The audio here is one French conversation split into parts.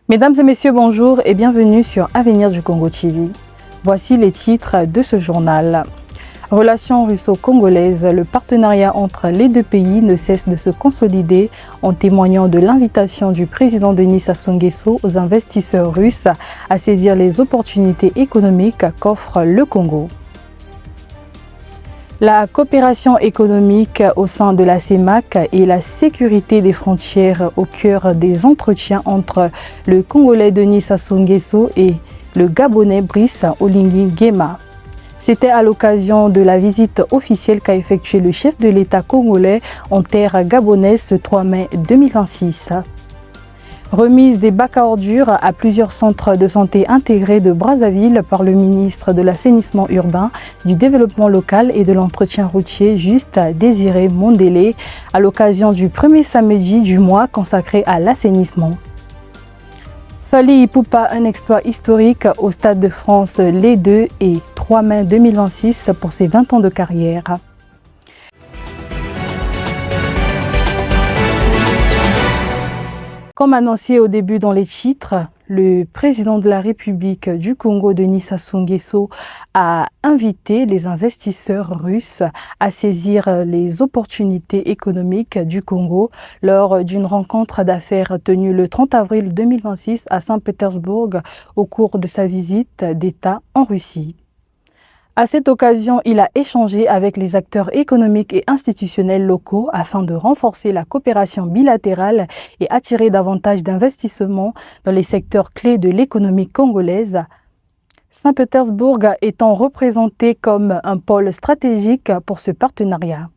Mesdames et messieurs, bonjour et bienvenue sur Avenir du Congo TV. Voici les titres de ce journal. Relations russo-congolaises, le partenariat entre les deux pays ne cesse de se consolider en témoignant de l'invitation du président Denis Sassou Nguesso aux investisseurs russes à saisir les opportunités économiques qu'offre le Congo. La coopération économique au sein de la CEMAC et la sécurité des frontières au cœur des entretiens entre le Congolais Denis Sassou Nguesso et le Gabonais Brice Oligui Nguema. C'était à l'occasion de la visite officielle qu'a effectuée le chef de l'État congolais en terre gabonaise ce 3 mai 2026. Remise des bacs à ordures à plusieurs centres de santé intégrés de Brazzaville par le ministre de l'Assainissement urbain, du Développement local et de l'Entretien routier Juste Désiré Mondélé à l'occasion du premier samedi du mois consacré à l'assainissement. Fally Ipupa, un exploit historique au Stade de France les 2 et 3 mai 2026 pour ses 20 ans de carrière. Comme annoncé au début dans les titres, le président de la République du Congo, Denis Sassou Nguesso, a invité les investisseurs russes à saisir les opportunités économiques du Congo lors d'une rencontre d'affaires tenue le 30 avril 2026 à Saint-Pétersbourg au cours de sa visite d'État en Russie. À cette occasion, il a échangé avec les acteurs économiques et institutionnels locaux afin de renforcer la coopération bilatérale et attirer davantage d'investissements dans les secteurs clés de l'économie congolaise. Saint-Pétersbourg étant représenté comme un pôle stratégique pour ce partenariat.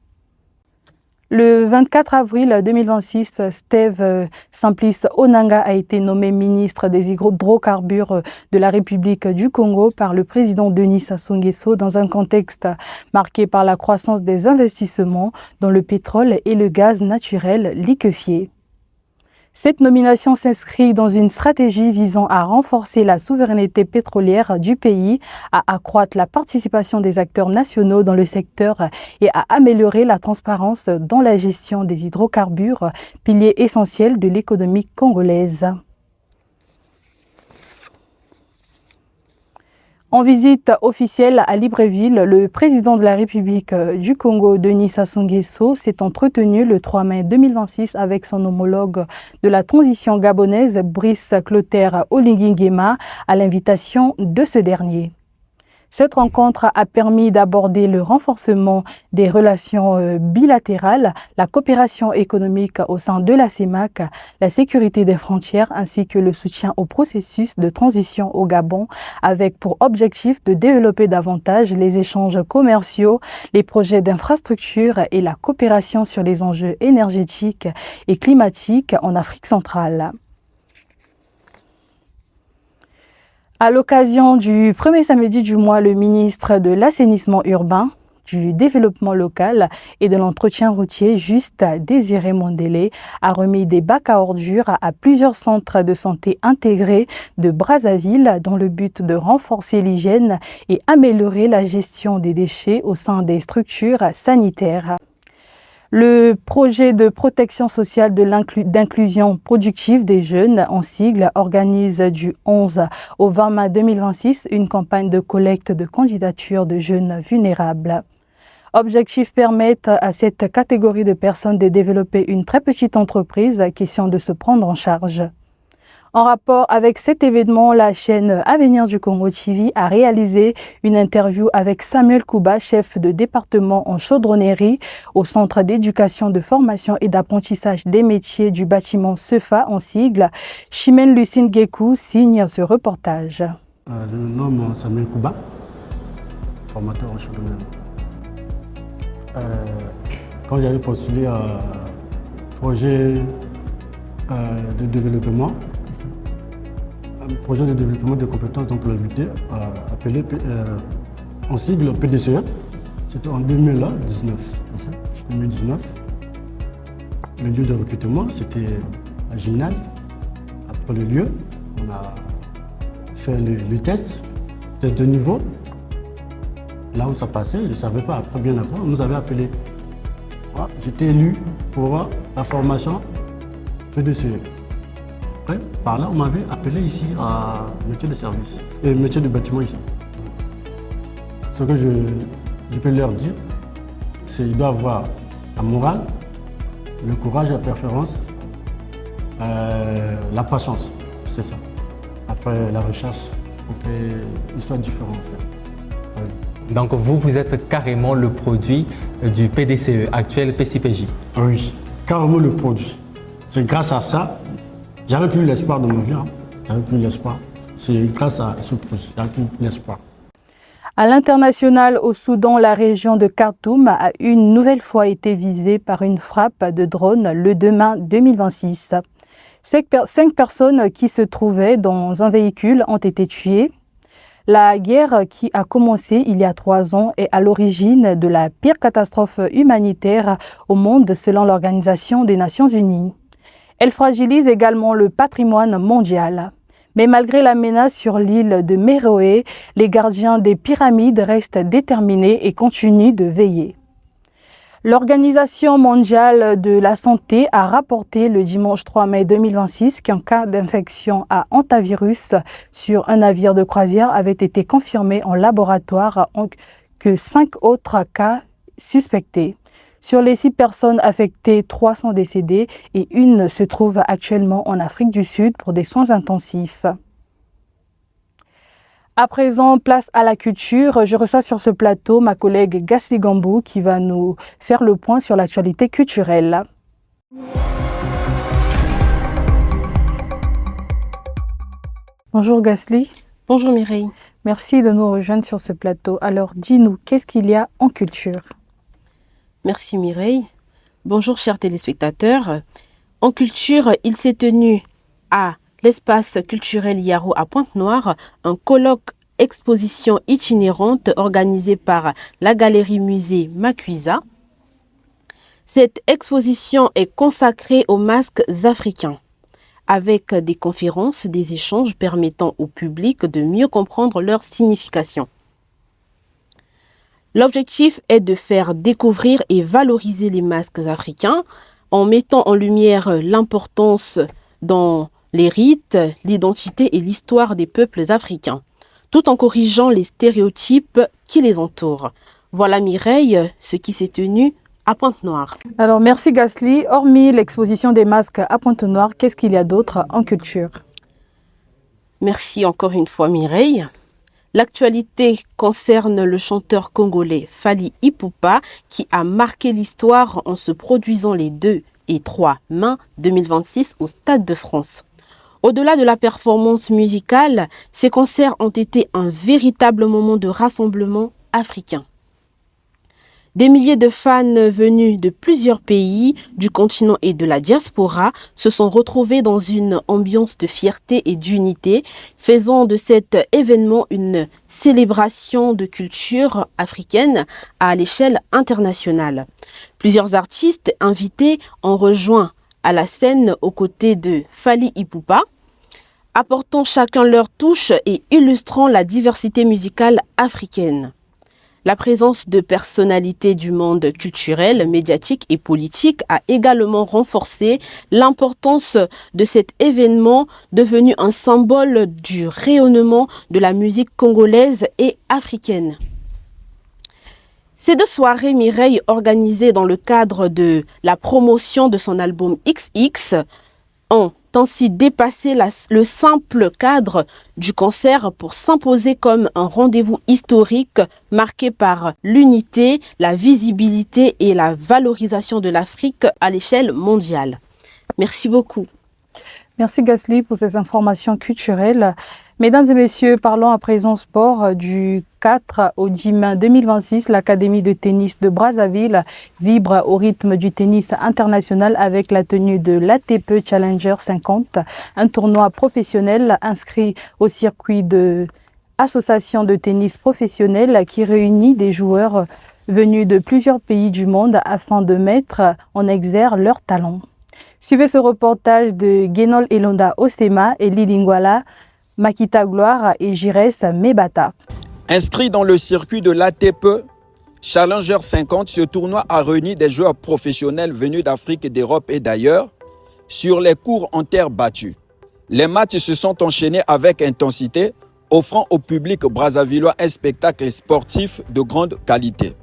Le 24 avril 2026, Steve Simplice Onanga a été nommé ministre des hydrocarbures de la République du Congo par le président Denis Sassou Nguesso dans un contexte marqué par la croissance des investissements dans le pétrole et le gaz naturel liquéfié. Cette nomination s'inscrit dans une stratégie visant à renforcer la souveraineté pétrolière du pays, à accroître la participation des acteurs nationaux dans le secteur et à améliorer la transparence dans la gestion des hydrocarbures, pilier essentiel de l'économie congolaise. En visite officielle à Libreville, le président de la République du Congo, Denis Sassou Nguesso, s'est entretenu le 3 mai 2026 avec son homologue de la transition gabonaise, Brice Clotaire Oligui Nguema, à l'invitation de ce dernier. Cette rencontre a permis d'aborder le renforcement des relations bilatérales, la coopération économique au sein de la CEMAC, la sécurité des frontières ainsi que le soutien au processus de transition au Gabon avec pour objectif de développer davantage les échanges commerciaux, les projets d'infrastructure et la coopération sur les enjeux énergétiques et climatiques en Afrique centrale. À l'occasion du premier samedi du mois, le ministre de l'Assainissement urbain, du Développement local et de l'Entretien routier Juste Désiré Mondélé a remis des bacs à ordures à plusieurs centres de santé intégrés de Brazzaville dans le but de renforcer l'hygiène et améliorer la gestion des déchets au sein des structures sanitaires. Le projet de protection sociale d'inclusion productive des jeunes, en sigle, organise du 11 au 20 mai 2026 une campagne de collecte de candidatures de jeunes vulnérables. Objectif permettre à cette catégorie de personnes de développer une très petite entreprise, question de se prendre en charge. En rapport avec cet événement, la chaîne Avenir du Congo TV a réalisé une interview avec Samuel Kouba, chef de département en chaudronnerie au Centre d'éducation, de formation et d'apprentissage des métiers du bâtiment CEFA en sigle. Chimène Lucine Guékou signe ce reportage. Je me nomme Samuel Kouba, formateur en chaudronnerie. Quand j'avais postulé à un projet de développement, projet de développement des compétences d'employabilité appelé en sigle PDCE. C'était en 2019. 2019. Le lieu de recrutement, c'était un gymnase. Après le lieu, on a fait le test de niveau. là où ça passait, je ne savais pas. Après, bien après, on nous avait appelé. Voilà, j'étais élu pour la formation PDCE. Après, par là, on m'avait appelé ici à métier de service et métier de bâtiment ici. Ce que je peux leur dire, c'est qu'ils doivent avoir la morale, le courage, la persévérance, la patience. C'est ça. Après la recherche, il faut qu'ils soient différents en fait. Oui. Donc vous êtes carrément le produit du PDCE, actuel PCPJ. Oui, carrément le produit. C'est grâce à ça, j'avais plus l'espoir de ma vie. J'avais plus l'espoir. C'est grâce à ce projet, j'avais plus l'espoir. À l'international, au Soudan, la région de Khartoum a une nouvelle fois été visée par une frappe de drone le 2 mai 2026. 5 personnes qui se trouvaient dans un véhicule ont été tuées. La guerre qui a commencé il y a 3 ans est à l'origine de la pire catastrophe humanitaire au monde selon l'Organisation des Nations Unies. Elle fragilise également le patrimoine mondial. Mais malgré la menace sur l'île de Méroé, les gardiens des pyramides restent déterminés et continuent de veiller. L'Organisation mondiale de la santé a rapporté le dimanche 3 mai 2026 qu'un cas d'infection à hantavirus sur un navire de croisière avait été confirmé en laboratoire, que 5 autres cas suspectés. Sur les 6 personnes affectées, 3 sont décédées et une se trouve actuellement en Afrique du Sud pour des soins intensifs. À présent, place à la culture. Je reçois sur ce plateau ma collègue Gasly Gambou qui va nous faire le point sur l'actualité culturelle. Bonjour Gasly. Bonjour Mireille. Merci de nous rejoindre sur ce plateau. Alors dis-nous, qu'est-ce qu'il y a en culture ? Merci Mireille. Bonjour chers téléspectateurs. En culture, il s'est tenu à l'espace culturel Yaro à Pointe-Noire un colloque exposition itinérante organisé par la galerie musée Makuisa. Cette exposition est consacrée aux masques africains, avec des conférences, des échanges permettant au public de mieux comprendre leur signification. L'objectif est de faire découvrir et valoriser les masques africains en mettant en lumière l'importance dans les rites, l'identité et l'histoire des peuples africains, tout en corrigeant les stéréotypes qui les entourent. Voilà Mireille, ce qui s'est tenu à Pointe-Noire. Alors merci Gasly. Hormis l'exposition des masques à Pointe-Noire, qu'est-ce qu'il y a d'autre en culture ? Merci encore une fois Mireille. L'actualité concerne le chanteur congolais Fally Ipupa qui a marqué l'histoire en se produisant les 2 et 3 mai 2026 au Stade de France. Au-delà de la performance musicale, ces concerts ont été un véritable moment de rassemblement africain. Des milliers de fans venus de plusieurs pays du continent et de la diaspora se sont retrouvés dans une ambiance de fierté et d'unité, faisant de cet événement une célébration de culture africaine à l'échelle internationale. Plusieurs artistes invités ont rejoint à la scène aux côtés de Fally Ipupa, apportant chacun leur touche et illustrant la diversité musicale africaine. La présence de personnalités du monde culturel, médiatique et politique a également renforcé l'importance de cet événement devenu un symbole du rayonnement de la musique congolaise et africaine. Ces 2 soirées Mireille organisées dans le cadre de la promotion de son album XX ont ainsi dépassé le simple cadre du concert pour s'imposer comme un rendez-vous historique marqué par l'unité, la visibilité et la valorisation de l'Afrique à l'échelle mondiale. Merci beaucoup. Merci Gasly pour ces informations culturelles. Mesdames et messieurs, parlons à présent sport. Du 4 au 10 mai 2026, l'Académie de tennis de Brazzaville vibre au rythme du tennis international avec la tenue de l'ATP Challenger 50, un tournoi professionnel inscrit au circuit de association de tennis professionnelle qui réunit des joueurs venus de plusieurs pays du monde afin de mettre en exergue leurs talents. Suivez ce reportage de Guénol Elonda Osema et Lilingwala Makita Gloire et Jires Mebata. Inscrit dans le circuit de l'ATP Challenger 50, ce tournoi a réuni des joueurs professionnels venus d'Afrique, d'Europe et d'ailleurs sur les cours en terre battue. Les matchs se sont enchaînés avec intensité, offrant au public brazzavillois un spectacle sportif de grande qualité.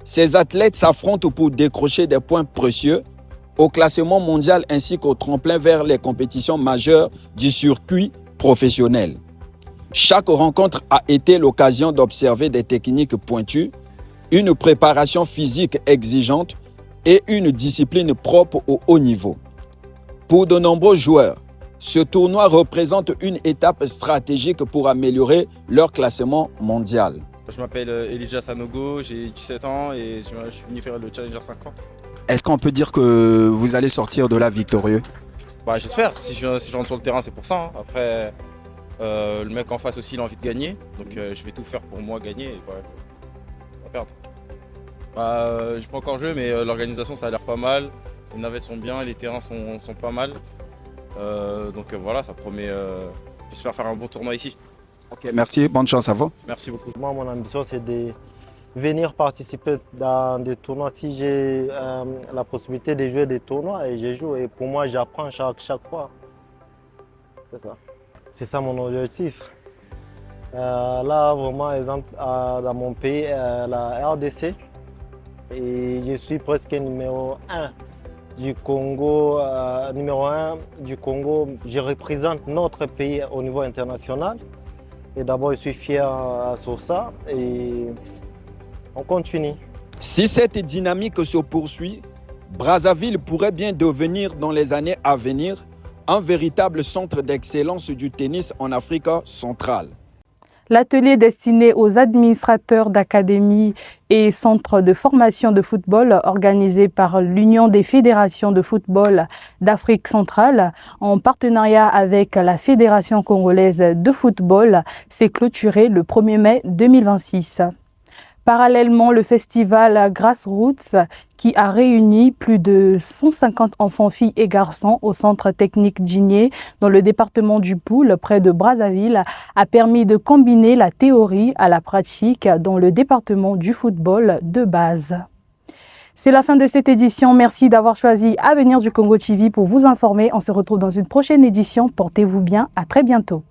Ces athlètes s'affrontent pour décrocher des points précieux au classement mondial ainsi qu'au tremplin vers les compétitions majeures du circuit professionnel. Chaque rencontre a été l'occasion d'observer des techniques pointues, une préparation physique exigeante et une discipline propre au haut niveau. Pour de nombreux joueurs, ce tournoi représente une étape stratégique pour améliorer leur classement mondial. Je m'appelle Elijah Sanogo, j'ai 17 ans et je suis venu faire le Challenger 50. Est-ce qu'on peut dire que vous allez sortir de là victorieux? J'espère, si je rentre sur le terrain c'est pour ça. Hein. Après, le mec en face aussi il a envie de gagner, donc je vais tout faire pour moi gagner et pas perdre. J'ai pas encore joué mais l'organisation ça a l'air pas mal, les navettes sont bien, les terrains sont pas mal. Donc voilà, ça promet, j'espère faire un bon tournoi ici. Ok, merci, bonne chance à vous. Merci beaucoup. Moi, mon ambition, c'est de venir participer dans des tournois. Si j'ai la possibilité de jouer des tournois, et je joue. Et pour moi, j'apprends chaque fois. C'est ça. C'est ça mon objectif. Là, vraiment, exemple, dans mon pays, la RDC, et je suis presque numéro 1 du Congo, je représente notre pays au niveau international. Et d'abord, je suis fier sur ça et on continue. Si cette dynamique se poursuit, Brazzaville pourrait bien devenir dans les années à venir un véritable centre d'excellence du tennis en Afrique centrale. L'atelier destiné aux administrateurs d'académies et centres de formation de football organisé par l'Union des fédérations de football d'Afrique centrale en partenariat avec la Fédération congolaise de football s'est clôturé le 1er mai 2026. Parallèlement, le festival Grassroots, qui a réuni plus de 150 enfants, filles et garçons au centre technique Djinné dans le département du Poul, près de Brazzaville, a permis de combiner la théorie à la pratique dans le département du football de base. C'est la fin de cette édition. Merci d'avoir choisi Avenir du Congo TV pour vous informer. On se retrouve dans une prochaine édition. Portez-vous bien. À très bientôt.